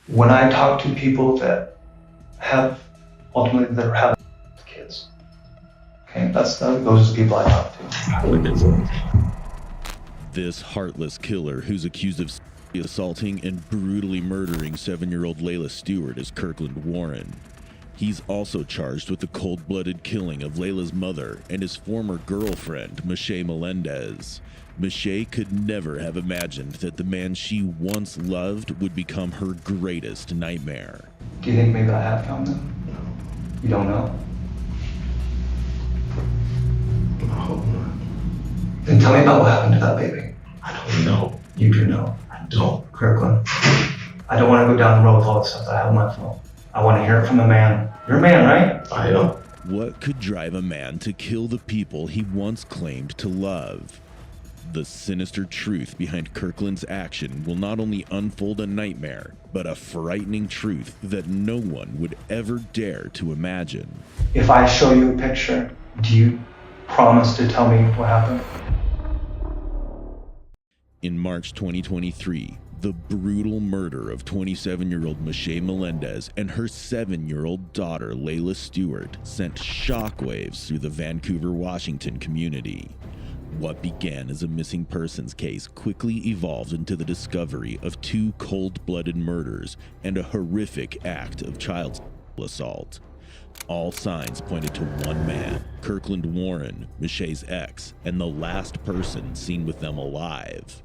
When I talk to people that have ultimately that have kids, okay, those are the people I talk to. This heartless killer, who's accused of assaulting and brutally murdering 7-year-old Layla Stewart, is Kirkland Warren. He's also charged with the cold-blooded killing of Layla's mother and his former girlfriend, Michelle Melendez. Michelle could never have imagined that the man she once loved would become her greatest nightmare. Do you think maybe I have found them? You don't know? I hope not. Then tell me about what happened to that baby. I don't know. You do know. I don't. Kirkland, I don't want to go down the road with all the stuff that I have on my phone. I want to hear it from a man. You're a man, right? I am. What could drive a man to kill the people he once claimed to love? The sinister truth behind Kirkland's action will not only unfold a nightmare, but a frightening truth that no one would ever dare to imagine. If I show you a picture, do you promise to tell me what happened? In March 2023, the brutal murder of 27-year-old Michelle Melendez and her 7-year-old daughter Layla Stewart sent shockwaves through the Vancouver, Washington community. What began as a missing persons case quickly evolved into the discovery of 2 cold-blooded murders and a horrific act of child assault. All signs pointed to one man, Kirkland Warren, Michelle's ex, and the last person seen with them alive.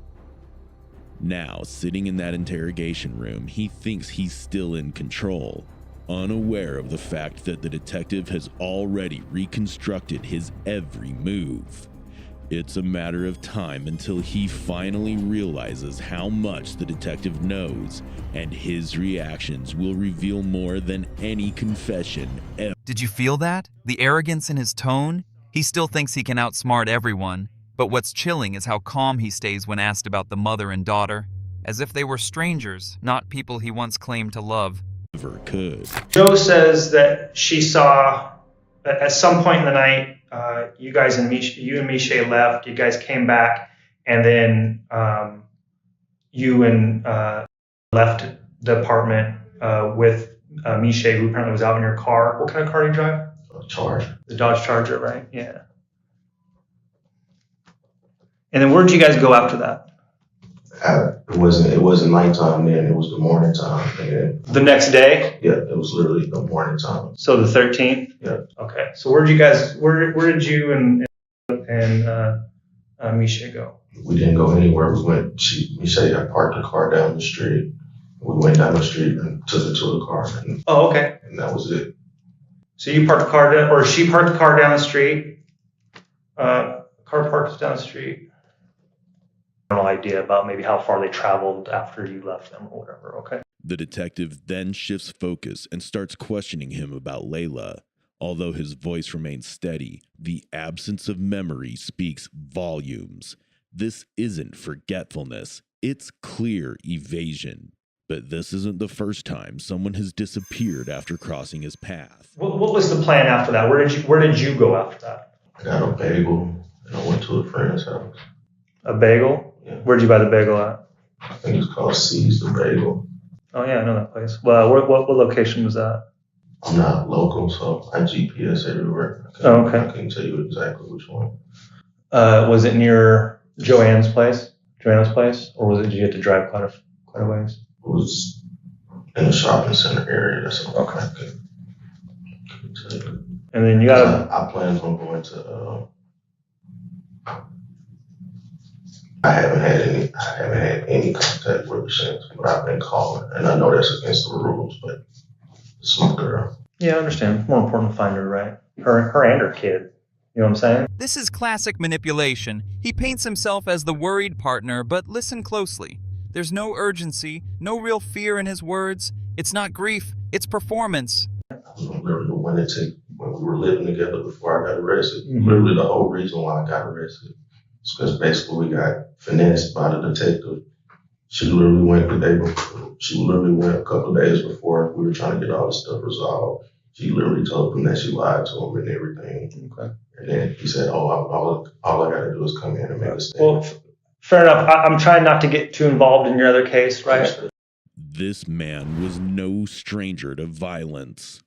Now, sitting in that interrogation room, he thinks he's still in control, unaware of the fact that the detective has already reconstructed his every move. It's a matter of time until he finally realizes how much the detective knows, and his reactions will reveal more than any confession ever. Did you feel that? The arrogance in his tone? He still thinks he can outsmart everyone, but what's chilling is how calm he stays when asked about the mother and daughter, as if they were strangers, not people he once claimed to love. Ever could. Joe says that she saw, at some point in the night, you and Michelle left, you guys came back, and then you and left the apartment with Michelle, who apparently was out in your car. What kind of car do you drive? Charger. The Dodge Charger, right? Yeah. And then where did you guys go after that? It wasn't nighttime then. It was the morning time. And The next day? yeah, it was literally the morning time. So the 13th? Yeah. Okay. So where did you and Misha go? We didn't go anywhere. Michelle had parked the car down the street. We went down the street and took it to the car, and Oh, okay. that was it. So you parked the car down, or she parked the car down the street. Car parked down the street. No idea about maybe how far they traveled after you left them or whatever. Okay. The detective then shifts focus and starts questioning him about Layla. Although his voice remains steady, the absence of memory speaks volumes. This isn't forgetfulness, it's clear evasion. But this isn't the first time someone has disappeared after crossing his path. What was the plan after that? Where did you go after that? I got a bagel and I went to a friend's house. A bagel? Yeah. Where'd you buy the bagel at? I think it's called C's the Bagel. Oh yeah, I know that place. Well, what location was that? I'm not local, so I GPS everywhere. Okay. I can't tell you exactly which one. Was it near Joanna's place, or was it? Did you have to drive quite a ways? It was in the shopping center area. That's all. Okay. I couldn't tell you. And then you got. I planned on going to. I haven't had any contact with her since, but I've been calling, and I know that's against the rules, but it's my girl. Yeah, I understand. More important to find her, right? Her and her kid. You know what I'm saying? This is classic manipulation. He paints himself as the worried partner, but listen closely. There's no urgency, no real fear in his words. It's not grief, it's performance. I was literally the one that when we were living together before I got arrested. Mm-hmm. Literally the whole reason why I got arrested. Because basically we got finessed by the detective. She literally went a couple of days before we were trying to get all this stuff resolved. She literally told him that she lied to him and everything. Okay. And then he said, all I got to do is come in and make a statement. Well, fair enough. I'm trying not to get too involved in your other case, right? This man was no stranger to violence.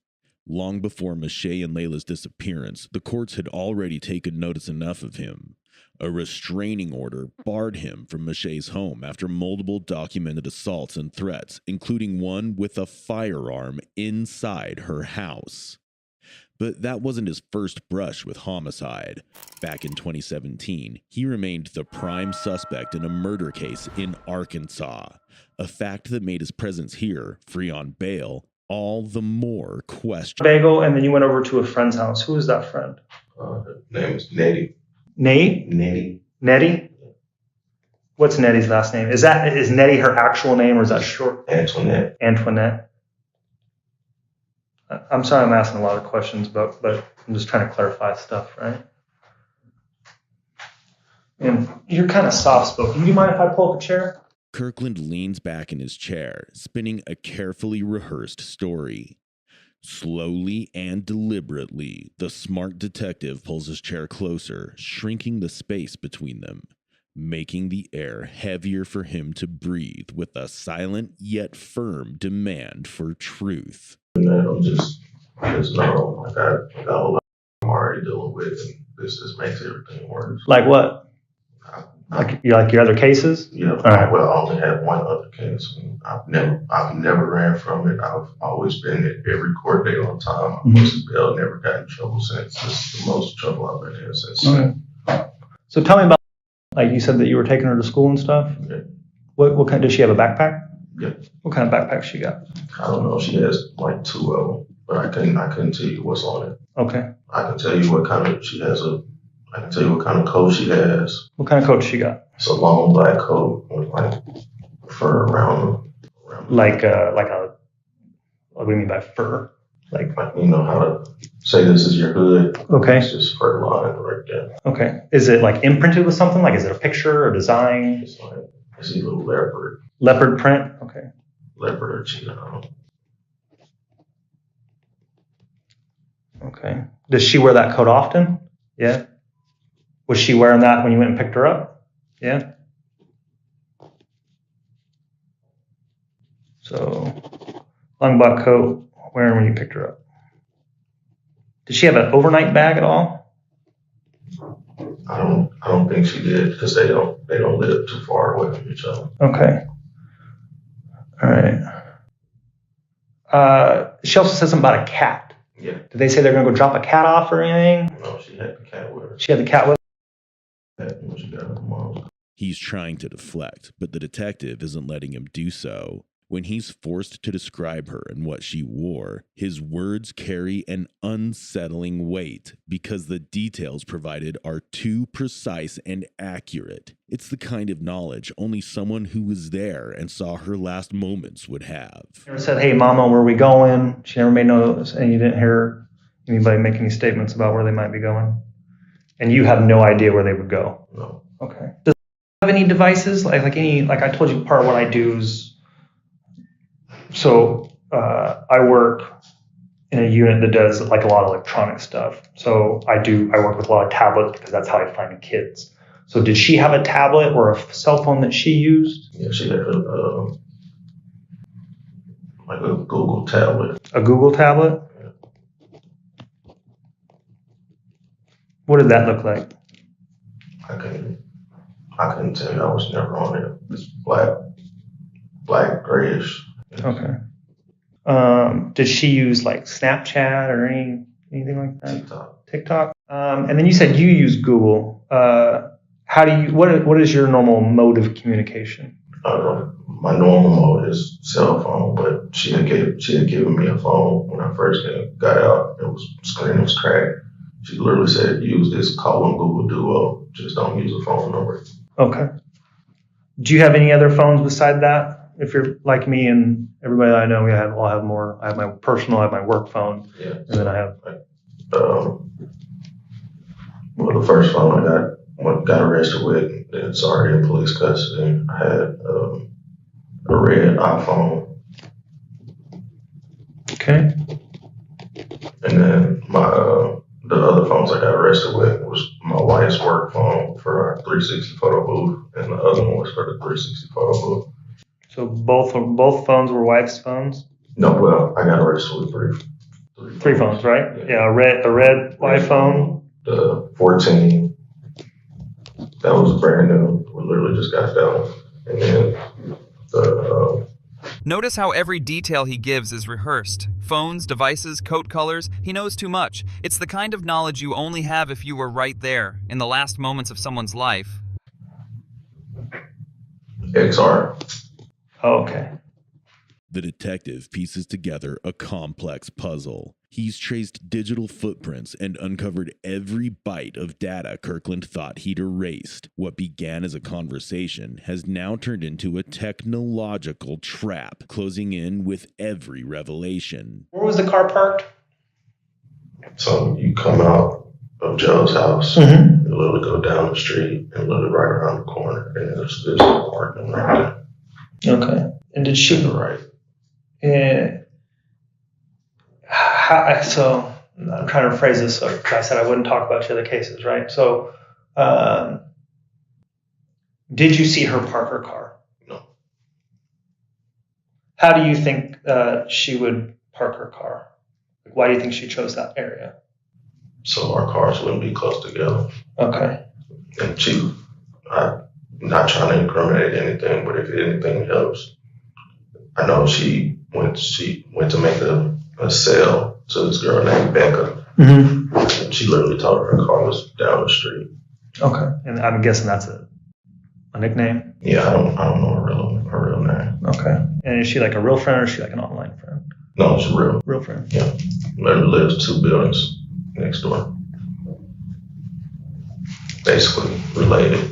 Long before Michelle and Layla's disappearance, the courts had already taken notice enough of him. A restraining order barred him from Michelle's home after multiple documented assaults and threats, including one with a firearm inside her house. But that wasn't his first brush with homicide. Back in 2017, he remained the prime suspect in a murder case in Arkansas, a fact that made his presence here, free on bail, all the more questionable. Bagel, and then you went over to a friend's house. Who is that friend? Her name is Nettie. Nate? Nettie. Nettie? What's Nettie's last name? Is Nettie her actual name, or is that short? Antoinette. Antoinette. I'm sorry I'm asking a lot of questions, but I'm just trying to clarify stuff, right? And you're kind of soft-spoken. Do you mind if I pull up a chair? Kirkland leans back in his chair, spinning a carefully rehearsed story. Slowly and deliberately, the smart detective pulls his chair closer, shrinking the space between them, making the air heavier for him to breathe with a silent yet firm demand for truth. And then I'm just know, I got a lot I'm already dealing with, and this just makes everything worse. Like what? Like your other cases? Yeah, right. Well, I only had one other case. I've never ran from it. I've always been at every court date on time. I posted bail, never got in trouble since. This is the most trouble I've been in since. Okay. So tell me about, like you said that you were taking her to school and stuff. Yeah. What kind? Does she have a backpack? Yeah. What kind of backpack she got? I don't know. She has like two of them, but I couldn't tell you what's on it. Okay. I can tell you what kind of she has I can tell you what kind of coat she has. What kind of coat she got? It's a long black coat with like fur around like a what do you mean by fur? Like you know how to say this is your hood. Okay. It's just fur line right there. Okay. Is it like imprinted with something? Like is it a picture or design? It's like it's either leopard. Leopard print? Okay. Leopard or cheetah. Okay. Does she wear that coat often? Yeah. Was she wearing that when you went and picked her up? Yeah. So, long black coat, wearing when you picked her up. Did she have an overnight bag at all? I don't think she did, because they don't live too far away from each other. Okay. All right. She also said something about a cat. Yeah. Did they say they're going to go drop a cat off or anything? No, she had the cat with her. She had the cat with her? When she got her mom. He's trying to deflect, but the detective isn't letting him do so. When he's forced to describe her and what she wore, his words carry an unsettling weight because the details provided are too precise and accurate. It's the kind of knowledge only someone who was there and saw her last moments would have. She never said, "Hey, Mama, where are we going?" She never made notice, and you didn't hear anybody make any statements about where they might be going. And you have no idea where they would go. No. Okay. Does it have any devices? Like I told you, part of what I do is, so I work in a unit that does like a lot of electronic stuff. So I work with a lot of tablets because that's how I find kids. So did she have a tablet or a cell phone that she used? Yeah, she had like a Google tablet. A Google tablet? What did that look like? I couldn't tell you. I was never on it. It's black, grayish. Okay. Did she use like Snapchat or anything like that? TikTok. And then you said you use Google. What is your normal mode of communication? My normal mode is cell phone, but she had given me a phone when I first got out. Screen was cracked. She literally said, "Use this, call on Google Duo. Just don't use a phone number." Okay. Do you have any other phones beside that? If you're like me and everybody I know, I'll have more. I have my personal, I have my work phone, yeah. And then I have. Well, the first phone I got arrested with, it's already in police custody. I had a red iPhone. Okay. And then the other phones I got arrested with was my wife's work phone for our 360 photo booth, and the other one was for the 360 photo booth. So both both phones were wife's phones? No, well, I got arrested with Three phones, right? Yeah, a red wife phone. The 14, that was brand new. We literally just got that one. And then the Notice how every detail he gives is rehearsed. Phones, devices, coat colors, he knows too much. It's the kind of knowledge you only have if you were right there, in the last moments of someone's life. XR. Oh, okay. The detective pieces together a complex puzzle. He's traced digital footprints and uncovered every byte of data Kirkland thought he'd erased. What began as a conversation has now turned into a technological trap, closing in with every revelation. Where was the car parked? So you come out of Joe's house, Mm-hmm. you literally go down the street and literally right around the corner, and there's a parking right there. Okay. And did she? Right. So I'm trying to phrase this. So I said I wouldn't talk about the other cases, right? So, did you see her park her car? No. How do you think she would park her car? Why do you think she chose that area? So our cars wouldn't be close together. Okay. And I'm not trying to incriminate anything, but if anything helps, I know she went to make a sale to this girl named Becca. Mm-hmm. And she literally told her car was down the street. Okay. And I'm guessing that's a nickname? Yeah, I don't know her real name. Okay. And is she like a real friend or is she like an online friend? No, she's real. Real friend. Yeah. Literally lives 2 buildings next door. Basically related.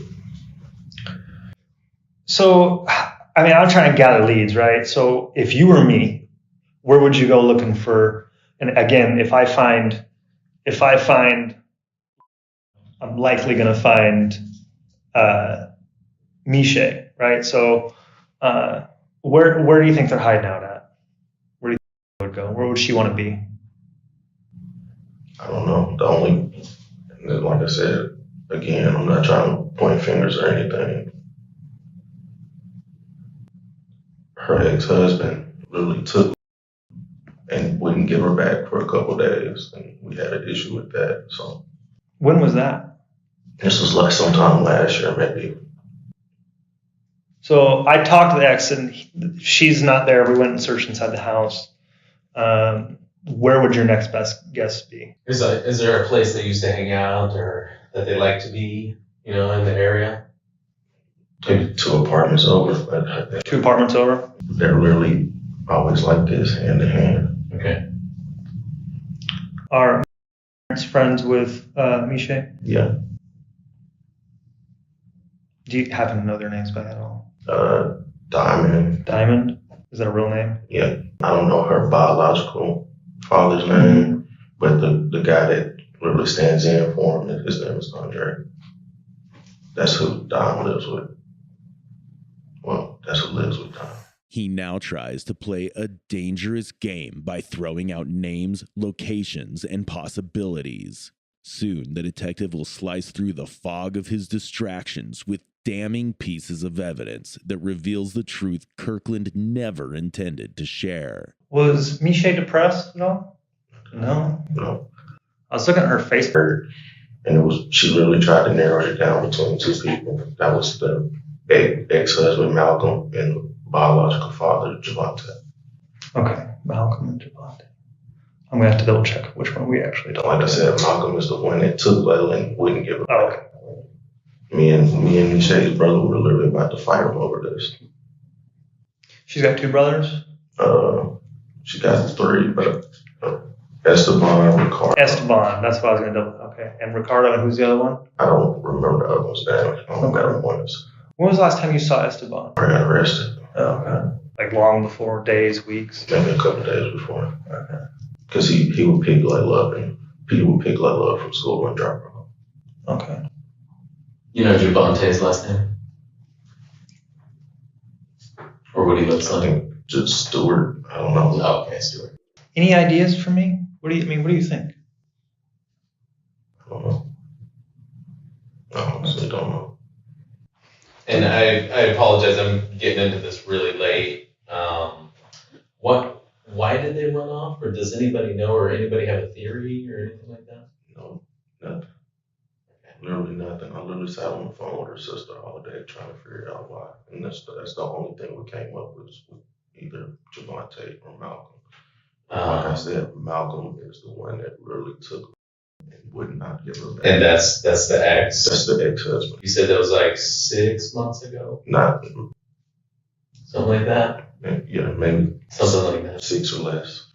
So, I mean, I'm trying to gather leads, right? So if you were me, where would you go looking for? And again, if I find, I'm likely going to find Miche, right? So where do you think they're hiding out at? Where do you think they would go? Where would she want to be? I don't know. Like I said, again, I'm not trying to point fingers or anything. Her ex-husband literally took and wouldn't give her back for a couple of days, and we had an issue with that. So When was that? this was like sometime last year, maybe. So I talked to the ex, and she's not there. We went and searched inside the house. Where would your next best guess be? Is there a place they used to hang out or that they like to be, in the area? Maybe 2 apartments over. 2 apartments over? They're literally always like this, hand in hand. Okay. Are parents friends with Miche? Yeah. Do you happen to know their names by at all? Diamond. Diamond? Is that a real name? Yeah. I don't know her biological father's name, but the guy that literally stands in for him, his name is Andre. That's who Dom lives with. Well, that's who lives with Dom. He now tries to play a dangerous game by throwing out names, locations, and possibilities. Soon, the detective will slice through the fog of his distractions with damning pieces of evidence that reveals the truth Kirkland never intended to share. Was Miche depressed at all? No. No. I was looking at her Facebook. And she literally tried to narrow it down between 2 people. That was the ex-husband, Malcolm, and the biological father, Javante. Okay, Malcolm and Javante. I'm going to have to double check which one we actually talked Like I about. said, Malcolm is the one that took Layla and wouldn't give her Oh, back. okay. Me and Miche's brother were literally about to fight him over this. She's got 2 brothers? She got 3, but Esteban, Ricardo. Esteban, that's what I was going to double. Okay, and Ricardo, and who's the other one? I don't remember the other one's name. I don't remember one is. When was the last time you saw Esteban? I got arrested. Oh, okay. Like long before, days, weeks? Maybe a couple of days before. Okay. Because he would pick Layla up, and Peter would pick Layla up from school and drop her off. Okay. You know Javante's last name? Or what he looks I like? think just Stewart. I don't know. Oh, okay, Stuart. Any ideas for me? What do you think? I don't know. I honestly don't know. And I apologize, I'm getting into this really late. Why did they run off? Or does anybody know, or anybody have a theory or anything like that? No, nothing. Literally nothing. I literally sat on the phone with her sister all day trying to figure out why. And that's the only thing we came up with either Javante or Malcolm. Like I said, Malcolm is the one that really took and would not give her back. And that's the ex? That's the ex-husband. You said that was like 6 months ago? Not something like that? Yeah, maybe something like that. 6 or less.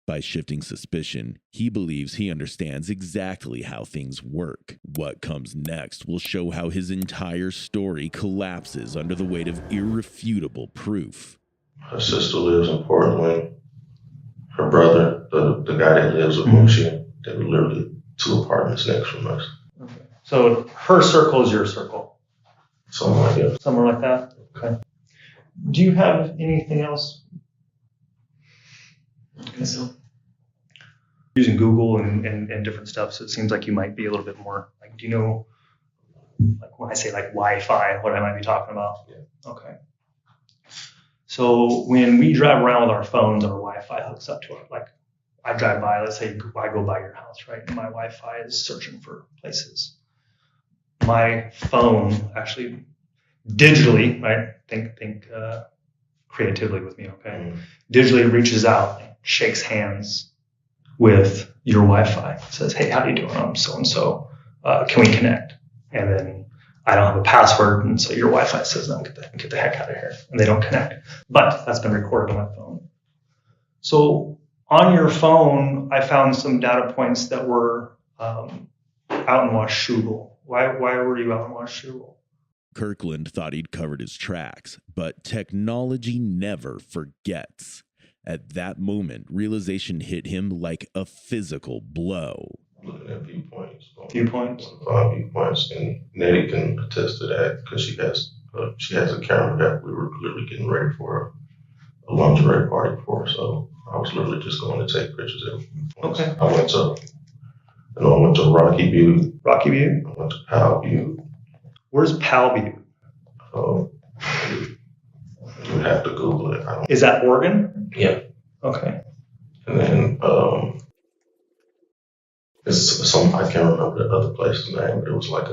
By shifting suspicion, he believes he understands exactly how things work. What comes next will show how his entire story collapses under the weight of irrefutable proof. Her sister lives in Portland. Her brother, the guy that lives with Moshi, they were literally 2 apartments next from us. Okay. So her circle is your circle? Somewhere like that. Somewhere like that? Okay. Do you have anything else? Okay, so using Google and different stuff, so it seems like you might be a little bit more, like, do you know, like when I say like Wi-Fi, what I might be talking about? Yeah. Okay. So when we drive around with our phones, our Wi-Fi hooks up to it. Like I drive by, let's say I go by your house, right? And my Wi-Fi is searching for places. My phone actually digitally, right? Think creatively with me, okay? Mm-hmm. Digitally reaches out and shakes hands with your Wi-Fi. Says, hey, how you doing? I'm so-and-so. Can we connect? And then I don't have a password, and so your Wi-Fi says, no, get the heck out of here. And they don't connect. But that's been recorded on my phone. So on your phone, I found some data points that were out in Washougal. Why were you out in Washougal? Kirkland thought he'd covered his tracks, but technology never forgets. At that moment, realization hit him like a physical blow. Looking at viewpoints. Viewpoints? 5 viewpoints, and Nettie can attest to that because she has a camera that we were literally getting ready for a lingerie party for. So I was literally just going to take pictures of viewpoints. Okay. I went to Rocky View. Rocky View? I went to Powell View. Where's Powell View? You would have to Google it. Is that Oregon? Yeah. Okay. And then it's some, I can't remember the other place's name, but it was like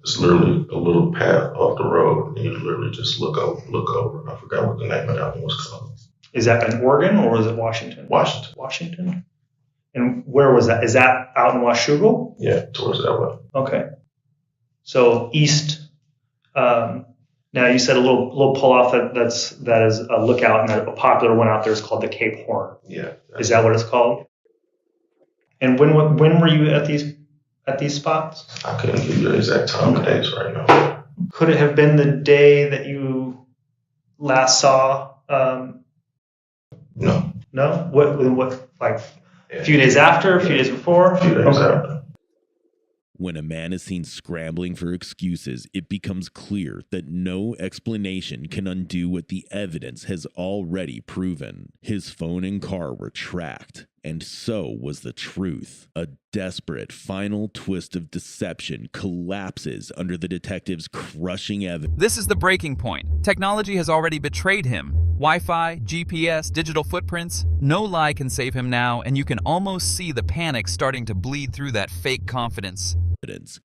it's literally a little path off the road, and you literally just look over. I forgot what the name of that one was called. Is that in Oregon or is it Washington? Washington. And where was that? Is that out in Washougal? Yeah, towards that way. Okay. So east. Now you said a little pull off that is a lookout, and that a popular one out there is called the Cape Horn. Yeah. Is that what it's called? And when were you at these spots? I couldn't give you the exact time and dates right now. Could it have been the day that you last saw? No. No. What? Like a few days after, a few days before? A few days after. When a man is seen scrambling for excuses, it becomes clear that no explanation can undo what the evidence has already proven. His phone and car were tracked, and so was the truth. A desperate final twist of deception collapses under the detective's crushing evidence. This is the breaking point. Technology has already betrayed him. Wi-Fi, GPS, digital footprints, no lie can save him now, and you can almost see the panic starting to bleed through that fake confidence.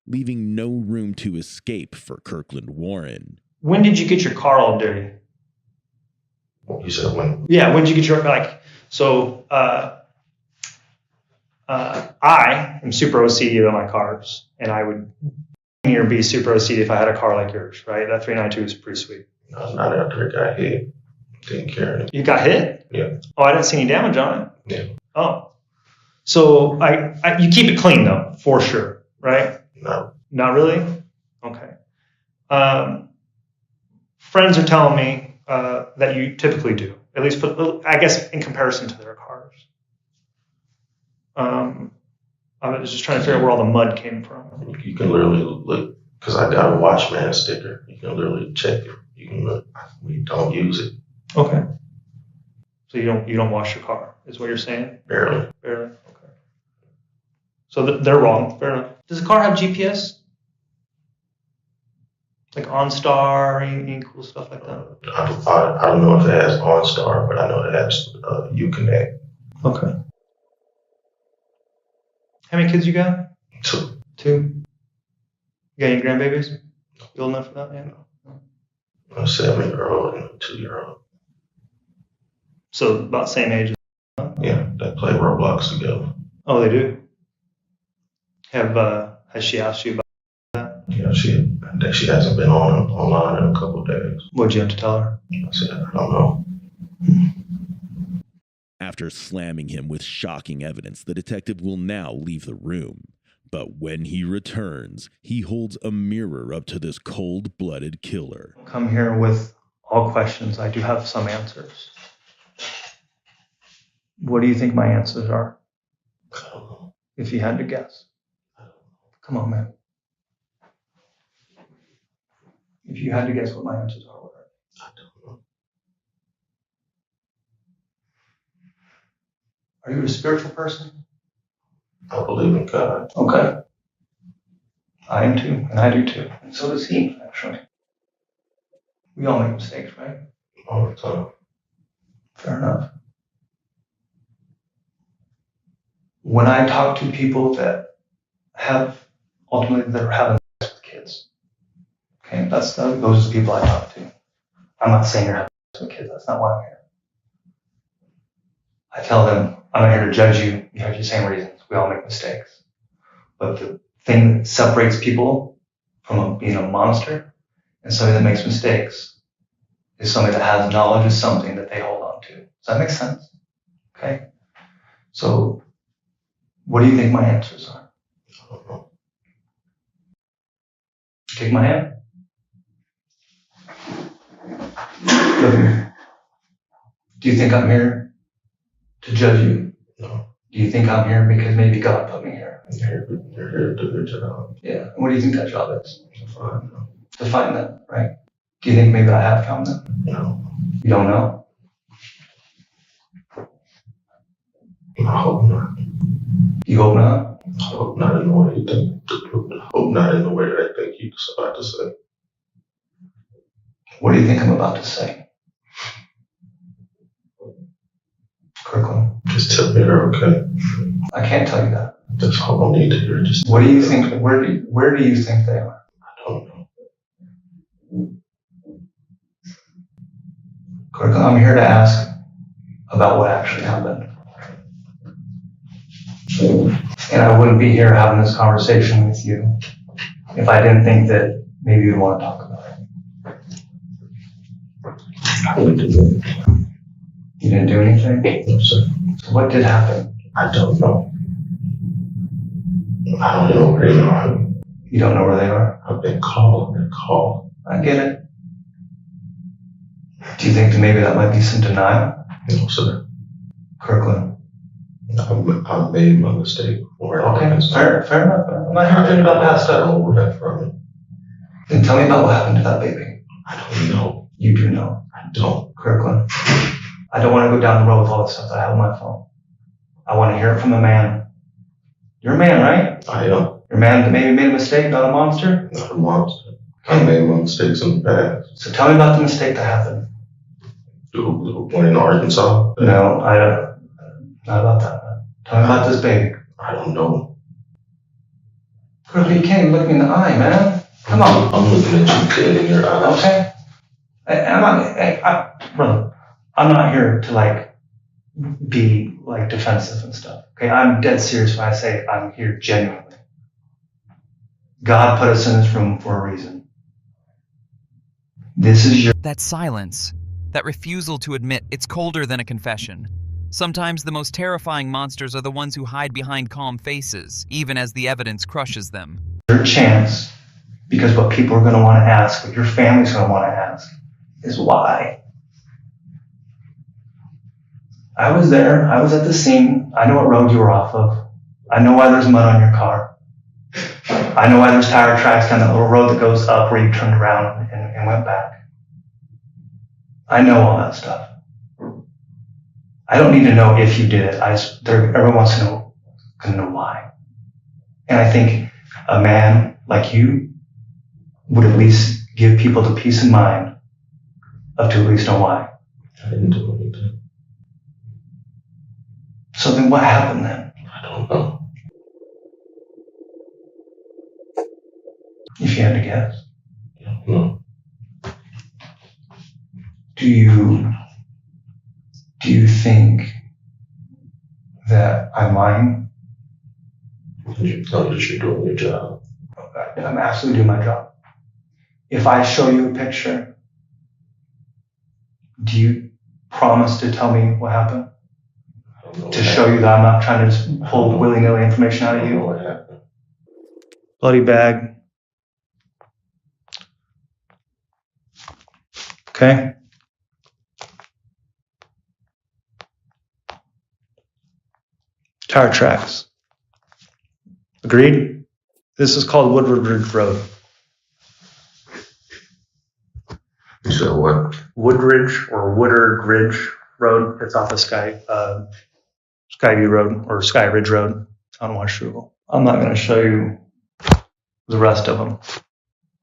Leaving no room to escape for Kirkland Warren. When did you get your car all dirty? You said when? Yeah, when did you get your, I am super OCD on my cars, and I would be super OCD if I had a car like yours, right? That 392 is pretty sweet. No, not after it got hit. Didn't care anymore. You got hit? Yeah. Oh, I didn't see any damage on it. Yeah. Oh. So you keep it clean though, for sure, right? No. Not really? Okay. Friends are telling me that you typically do, at least I guess in comparison to their cars. I was just trying to figure out where all the mud came from. You can literally look, because I got a Watchman sticker. You can literally check it. You can look. We don't use it. Okay. So you don't wash your car, is what you're saying? Barely. Okay. So they're wrong. Fair enough. Does the car have GPS? Like OnStar, any cool stuff like that? I don't know if it has OnStar, but I know it has Uconnect. Okay. How many kids you got? 2. 2. You got any grandbabies? You old enough for that? Yeah. A 7-year-old and a 2-year-old. So about the same age. Yeah, they play Roblox together. Oh, they do. Has she asked you about that? Yeah, she hasn't been online in a couple of days. What'd you have to tell her? I said, I don't know. After slamming him with shocking evidence, the detective will now leave the room. But when he returns, he holds a mirror up to this cold-blooded killer. Come here with all questions. I do have some answers. What do you think my answers are? I don't know. If you had to guess. Come on, man. If you had to guess what my answers are, what are they? I don't know. Are you a spiritual person? I believe in God. Okay. I am too, and I do too. And so does he, actually. We all make mistakes, right? All the time. Fair enough. When I talk to people that ultimately they're having sex with kids, okay, those are the people I talk to. I'm not saying you're having sex with kids. That's not why I'm here. I tell them, I'm not here to judge you. You have the same reasons. We all make mistakes. But the thing that separates people from being a monster and somebody that makes mistakes is somebody that has knowledge of something that they hold on to. Does that make sense? Okay. So, what do you think my answers are? I don't know. Take my hand. Look at me. Do you think I'm here to judge you? No. Do you think I'm here because maybe God put me here? You're here to do your job. Yeah. And what do you think that job is? To find them. To find them, right? Do you think maybe I have found them? No. You don't know? I hope not. You hope not? I hope not in the way you think. I hope not in the way that I think you're about to say. What do you think I'm about to say? Kirkland. Just tell me they're okay. I can't tell you that. That's all I need to hear. Just What do you think? Where do you think they are? I don't know. Kirkland, I'm here to ask about what actually happened. And I wouldn't be here having this conversation with you if I didn't think that maybe you'd want to talk about it. I didn't do anything. You didn't do anything? No, sir. So what did happen? I don't know. I don't know where they are. You don't know where they are? I've been called and called. I get it. Do you think that maybe that might be some denial? No, sir. Kirkland. I've made my mistake before. Okay, fair enough. I'm not here to think about past I stuff. don't repent from it. Then tell me about what happened to that baby. I don't know. You do know. I don't. Kirkland. I don't want to go down the road with all the stuff that I have on my phone. I want to hear it from a man. You're a man, right? I am. You're a man that maybe made a mistake, not a monster? Not a monster. I made my mistakes in the past. So tell me about the mistake that happened. The one in Arkansas? No, I don't. Not about that. Tell me about this baby. I don't know. Kirkland, you can't even look me in the eye, man. Come on. I'm looking at you dead in your eyes. Okay. Brother, I'm not here to be defensive and stuff. Okay, I'm dead serious when I say I'm here genuinely. God put us in this room for a reason. This is your. That silence, that refusal to admit it's colder than a confession. Sometimes the most terrifying monsters are the ones who hide behind calm faces, even as the evidence crushes them. Your chance, because what people are going to want to ask, what your family's going to want to ask, is why. I was there. I was at the scene. I know what road you were off of. I know why there's mud on your car. I know why there's tire tracks down that little road that goes up where you turned around and went back. I know all that stuff. I don't need to know if you did it. Everyone wants to know why. And I think a man like you would at least give people the peace of mind of to at least know why. I didn't do anything. So then what happened then? I don't know. If you had to guess. I don't know. Do you think that I'm lying? You know that you're doing your job. I'm absolutely doing my job. If I show you a picture, do you promise to tell me what happened? I don't know To show you that I'm not trying to just pull willy-nilly information out I of don't know you? what happened. Bloody bag. Okay. Tire tracks. Agreed? This is called Woodward Ridge Road. You said what? Woodridge or Woodard Ridge Road. It's off of Skyview Road or Sky Ridge Road on Washougal. I'm not going to show you the rest of them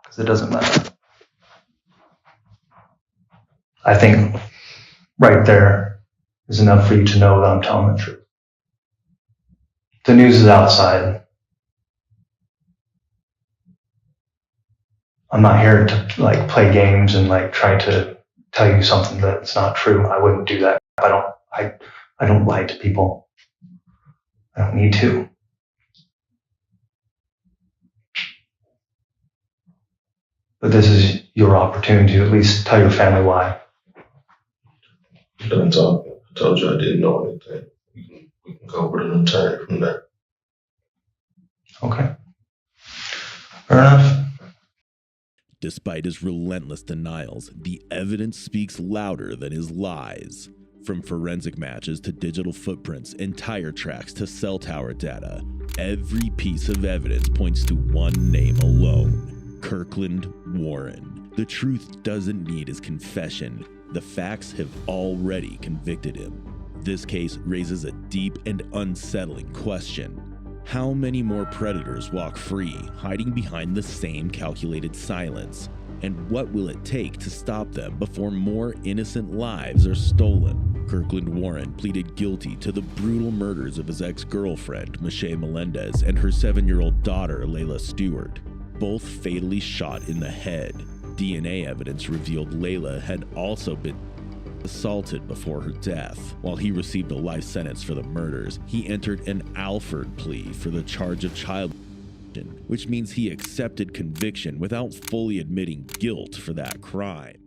because it doesn't matter. I think right there is enough for you to know that I'm telling the truth. The news is outside. I'm not here to play games and try to tell you something that's not true. I wouldn't do that. I don't lie to people. I don't need to. But this is your opportunity to at least tell your family why. I'm done talking. I told you I didn't know anything. We can go with an attorney from there. Okay. Fair enough. Despite his relentless denials, the evidence speaks louder than his lies. From forensic matches to digital footprints and tire tracks to cell tower data, every piece of evidence points to one name alone: Kirkland Warren. The truth doesn't need his confession. The facts have already convicted him. This case raises a deep and unsettling question. How many more predators walk free, hiding behind the same calculated silence? And what will it take to stop them before more innocent lives are stolen? Kirkland Warren pleaded guilty to the brutal murders of his ex-girlfriend, Michelle Melendez, and her 7-year-old daughter, Layla Stewart, both fatally shot in the head. DNA evidence revealed Layla had also been assaulted before her death. While he received a life sentence for the murders, he entered an Alford plea for the charge of child abduction, which means he accepted conviction without fully admitting guilt for that crime.